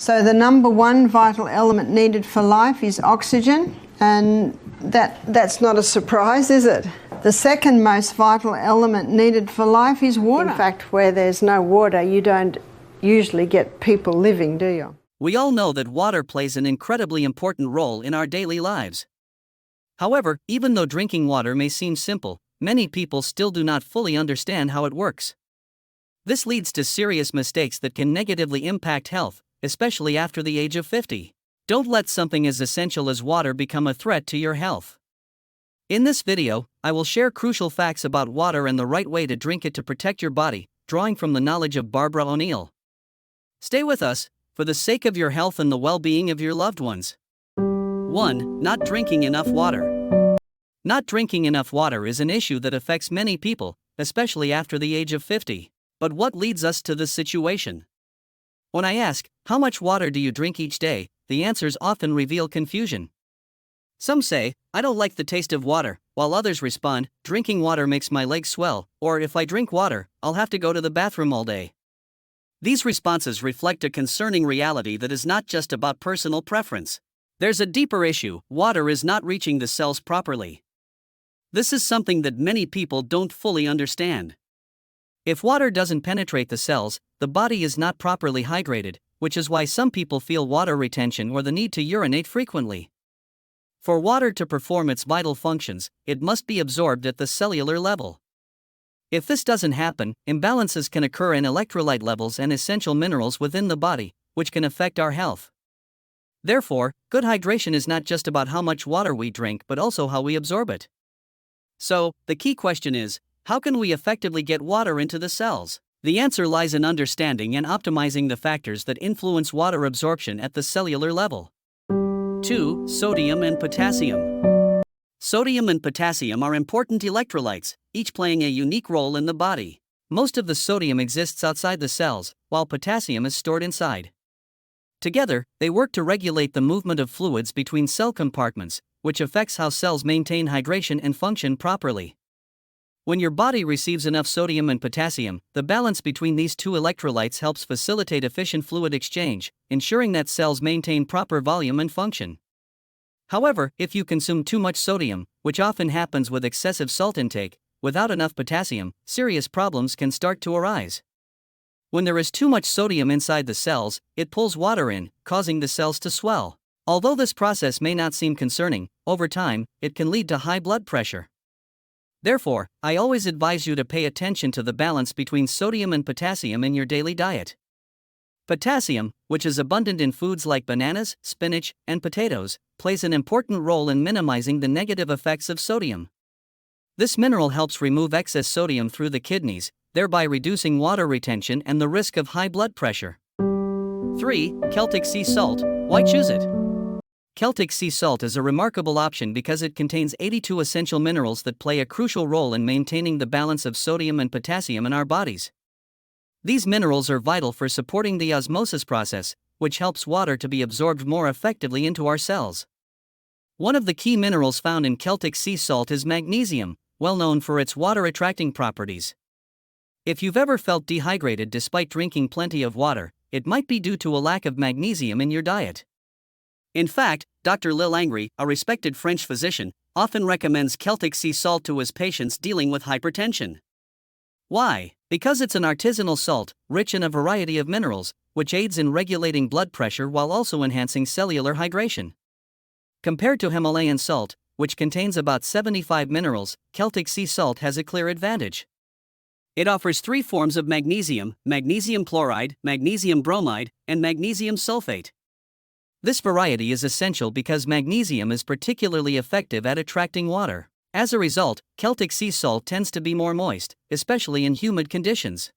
So the number one vital element needed for life is oxygen, and that's not a surprise, is it? The second most vital element needed for life is water. In fact, where there's no water, you don't usually get people living, do you? We all know that water plays an incredibly important role in our daily lives. However, even though drinking water may seem simple, many people still do not fully understand how it works. This leads to serious mistakes that can negatively impact health, especially after the age of 50. Don't let something as essential as water become a threat to your health. In this video, I will share crucial facts about water and the right way to drink it to protect your body, drawing from the knowledge of Barbara O'Neill. Stay with us, for the sake of your health and the well-being of your loved ones. 1. Not drinking enough water. Not drinking enough water is an issue that affects many people, especially after the age of 50. But what leads us to this situation? When I ask, how much water do you drink each day, the answers often reveal confusion. Some say, I don't like the taste of water, while others respond, drinking water makes my legs swell, or if I drink water, I'll have to go to the bathroom all day. These responses reflect a concerning reality that is not just about personal preference. There's a deeper issue: water is not reaching the cells properly. This is something that many people don't fully understand. If water doesn't penetrate the cells, the body is not properly hydrated, which is why some people feel water retention or the need to urinate frequently. For water to perform its vital functions, it must be absorbed at the cellular level. If this doesn't happen, imbalances can occur in electrolyte levels and essential minerals within the body, which can affect our health. Therefore, good hydration is not just about how much water we drink but also how we absorb it. So, the key question is, how can we effectively get water into the cells? The answer lies in understanding and optimizing the factors that influence water absorption at the cellular level. 2. Sodium and potassium. Sodium and potassium are important electrolytes, each playing a unique role in the body. Most of the sodium exists outside the cells, while potassium is stored inside. Together, they work to regulate the movement of fluids between cell compartments, which affects how cells maintain hydration and function properly. When your body receives enough sodium and potassium, the balance between these two electrolytes helps facilitate efficient fluid exchange, ensuring that cells maintain proper volume and function. However, if you consume too much sodium, which often happens with excessive salt intake, without enough potassium, serious problems can start to arise. When there is too much sodium inside the cells, it pulls water in, causing the cells to swell. Although this process may not seem concerning, over time, it can lead to high blood pressure. Therefore, I always advise you to pay attention to the balance between sodium and potassium in your daily diet. Potassium, which is abundant in foods like bananas, spinach, and potatoes, plays an important role in minimizing the negative effects of sodium. This mineral helps remove excess sodium through the kidneys, thereby reducing water retention and the risk of high blood pressure. 3. Celtic sea salt. Why choose it? Celtic sea salt is a remarkable option because it contains 82 essential minerals that play a crucial role in maintaining the balance of sodium and potassium in our bodies. These minerals are vital for supporting the osmosis process, which helps water to be absorbed more effectively into our cells. One of the key minerals found in Celtic sea salt is magnesium, well known for its water-attracting properties. If you've ever felt dehydrated despite drinking plenty of water, it might be due to a lack of magnesium in your diet. In fact, Dr. Lil Angry, a respected French physician, often recommends Celtic sea salt to his patients dealing with hypertension. Why? Because it's an artisanal salt, rich in a variety of minerals, which aids in regulating blood pressure while also enhancing cellular hydration. Compared to Himalayan salt, which contains about 75 minerals, Celtic sea salt has a clear advantage. It offers 3 forms of magnesium: magnesium chloride, magnesium bromide, and magnesium sulfate. This variety is essential because magnesium is particularly effective at attracting water. As a result, Celtic sea salt tends to be more moist, especially in humid conditions.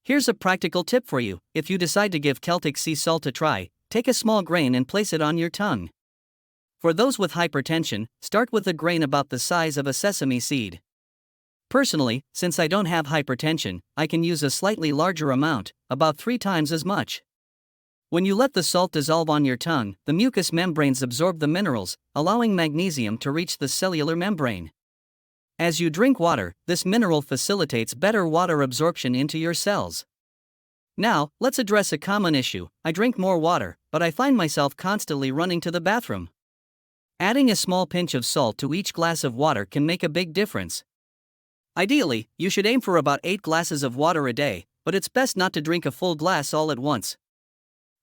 Here's a practical tip for you: if you decide to give Celtic sea salt a try, take a small grain and place it on your tongue. For those with hypertension, start with a grain about the size of a sesame seed. Personally, since I don't have hypertension, I can use a slightly larger amount, about 3 times as much. When you let the salt dissolve on your tongue, the mucous membranes absorb the minerals, allowing magnesium to reach the cellular membrane. As you drink water, this mineral facilitates better water absorption into your cells. Now, let's address a common issue. I drink more water, but I find myself constantly running to the bathroom. Adding a small pinch of salt to each glass of water can make a big difference. Ideally, you should aim for about 8 glasses of water a day, but it's best not to drink a full glass all at once.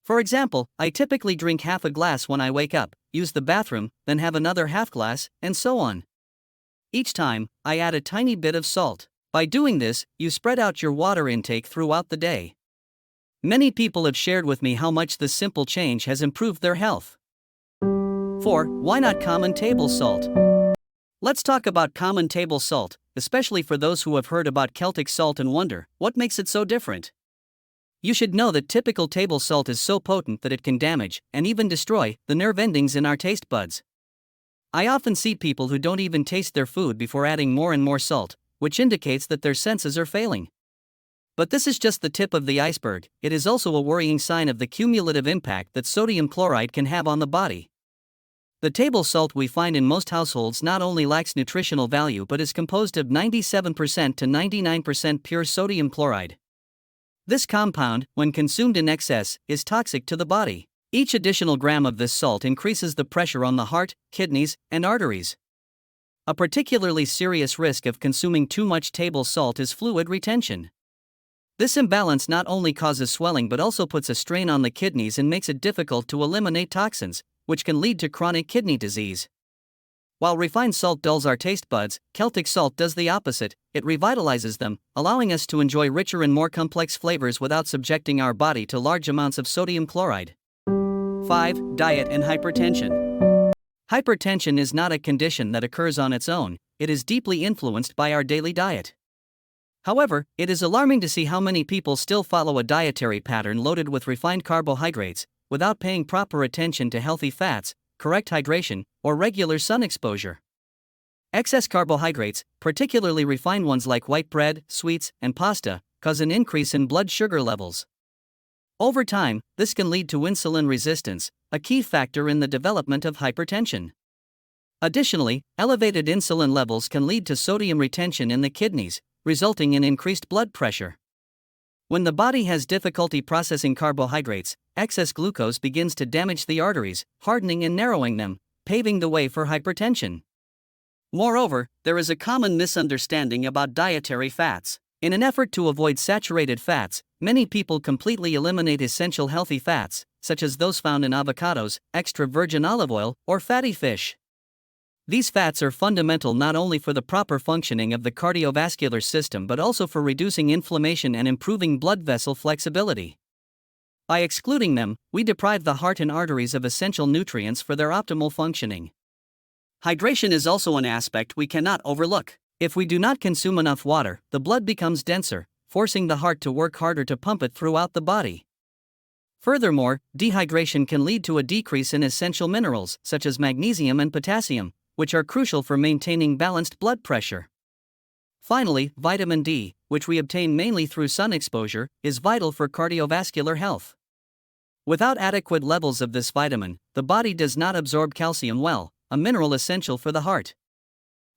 For example, I typically drink half a glass when I wake up, use the bathroom, then have another half glass, and so on. Each time, I add a tiny bit of salt. By doing this, you spread out your water intake throughout the day. Many people have shared with me how much this simple change has improved their health. 4. Why not common table salt? Let's talk about common table salt, especially for those who have heard about Celtic salt and wonder, what makes it so different? You should know that typical table salt is so potent that it can damage, and even destroy, the nerve endings in our taste buds. I often see people who don't even taste their food before adding more and more salt, which indicates that their senses are failing. But this is just the tip of the iceberg. It is also a worrying sign of the cumulative impact that sodium chloride can have on the body. The table salt we find in most households not only lacks nutritional value but is composed of 97% to 99% pure sodium chloride. This compound, when consumed in excess, is toxic to the body. Each additional gram of this salt increases the pressure on the heart, kidneys, and arteries. A particularly serious risk of consuming too much table salt is fluid retention. This imbalance not only causes swelling but also puts a strain on the kidneys and makes it difficult to eliminate toxins, which can lead to chronic kidney disease. While refined salt dulls our taste buds, Celtic salt does the opposite. It revitalizes them, allowing us to enjoy richer and more complex flavors without subjecting our body to large amounts of sodium chloride. 5. Diet and hypertension. Hypertension is not a condition that occurs on its own, it is deeply influenced by our daily diet. However, it is alarming to see how many people still follow a dietary pattern loaded with refined carbohydrates, without paying proper attention to healthy fats, correct hydration, or regular sun exposure. Excess carbohydrates, particularly refined ones like white bread, sweets, and pasta, cause an increase in blood sugar levels. Over time, this can lead to insulin resistance, a key factor in the development of hypertension. Additionally, elevated insulin levels can lead to sodium retention in the kidneys, resulting in increased blood pressure. When the body has difficulty processing carbohydrates, excess glucose begins to damage the arteries, hardening and narrowing them, paving the way for hypertension. Moreover, there is a common misunderstanding about dietary fats. In an effort to avoid saturated fats, many people completely eliminate essential healthy fats, such as those found in avocados, extra virgin olive oil, or fatty fish. These fats are fundamental not only for the proper functioning of the cardiovascular system but also for reducing inflammation and improving blood vessel flexibility. By excluding them, we deprive the heart and arteries of essential nutrients for their optimal functioning. Hydration is also an aspect we cannot overlook. If we do not consume enough water, the blood becomes denser, forcing the heart to work harder to pump it throughout the body. Furthermore, dehydration can lead to a decrease in essential minerals such as magnesium and potassium, which are crucial for maintaining balanced blood pressure. Finally, vitamin D, which we obtain mainly through sun exposure, is vital for cardiovascular health. Without adequate levels of this vitamin, the body does not absorb calcium well, a mineral essential for the heart.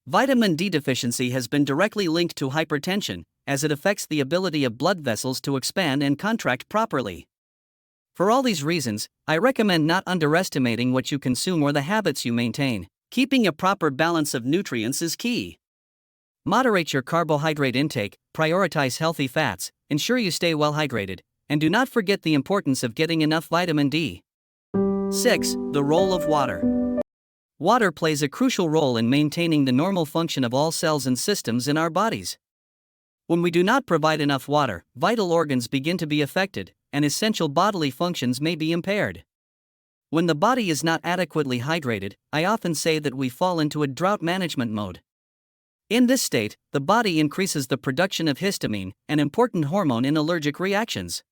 Vitamin D deficiency has been directly linked to hypertension, as it affects the ability of blood vessels to expand and contract properly. For all these reasons, I recommend not underestimating what you consume or the habits you maintain. Keeping a proper balance of nutrients is key. Moderate your carbohydrate intake, prioritize healthy fats, ensure you stay well hydrated, and do not forget the importance of getting enough vitamin D. 6. The role of water. Water plays a crucial role in maintaining the normal function of all cells and systems in our bodies. When we do not provide enough water, vital organs begin to be affected, and essential bodily functions may be impaired. When the body is not adequately hydrated, I often say that we fall into a drought management mode. In this state, the body increases the production of histamine, an important hormone in allergic reactions.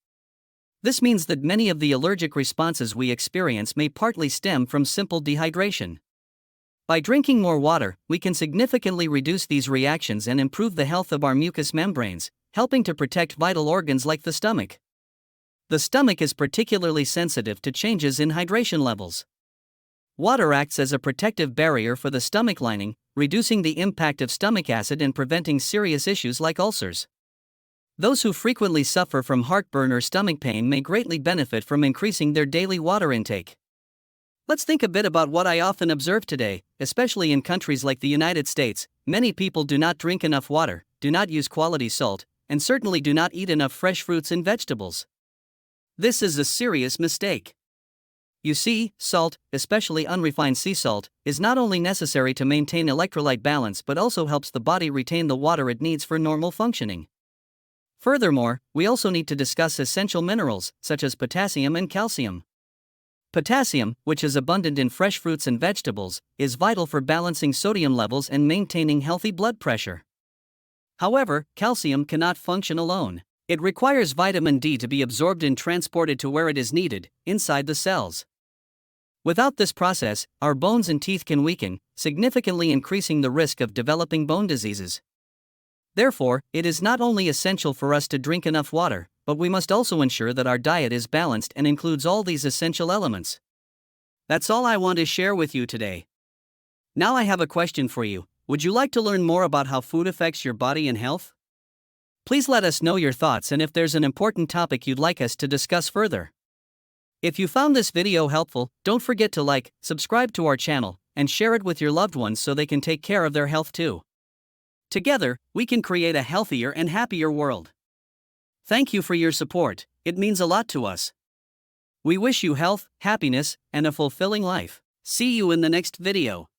This means that many of the allergic responses we experience may partly stem from simple dehydration. By drinking more water, we can significantly reduce these reactions and improve the health of our mucous membranes, helping to protect vital organs like the stomach. The stomach is particularly sensitive to changes in hydration levels. Water acts as a protective barrier for the stomach lining, reducing the impact of stomach acid and preventing serious issues like ulcers. Those who frequently suffer from heartburn or stomach pain may greatly benefit from increasing their daily water intake. Let's think a bit about what I often observe today, especially in countries like the United States. Many people do not drink enough water, do not use quality salt, and certainly do not eat enough fresh fruits and vegetables. This is a serious mistake. You see, salt, especially unrefined sea salt, is not only necessary to maintain electrolyte balance but also helps the body retain the water it needs for normal functioning. Furthermore, we also need to discuss essential minerals, such as potassium and calcium. Potassium, which is abundant in fresh fruits and vegetables, is vital for balancing sodium levels and maintaining healthy blood pressure. However, calcium cannot function alone. It requires vitamin D to be absorbed and transported to where it is needed, inside the cells. Without this process, our bones and teeth can weaken, significantly increasing the risk of developing bone diseases. Therefore, it is not only essential for us to drink enough water, but we must also ensure that our diet is balanced and includes all these essential elements. That's all I want to share with you today. Now I have a question for you. Would you like to learn more about how food affects your body and health? Please let us know your thoughts and if there's an important topic you'd like us to discuss further. If you found this video helpful, don't forget to like, subscribe to our channel, and share it with your loved ones so they can take care of their health too. Together, we can create a healthier and happier world. Thank you for your support, it means a lot to us. We wish you health, happiness, and a fulfilling life. See you in the next video.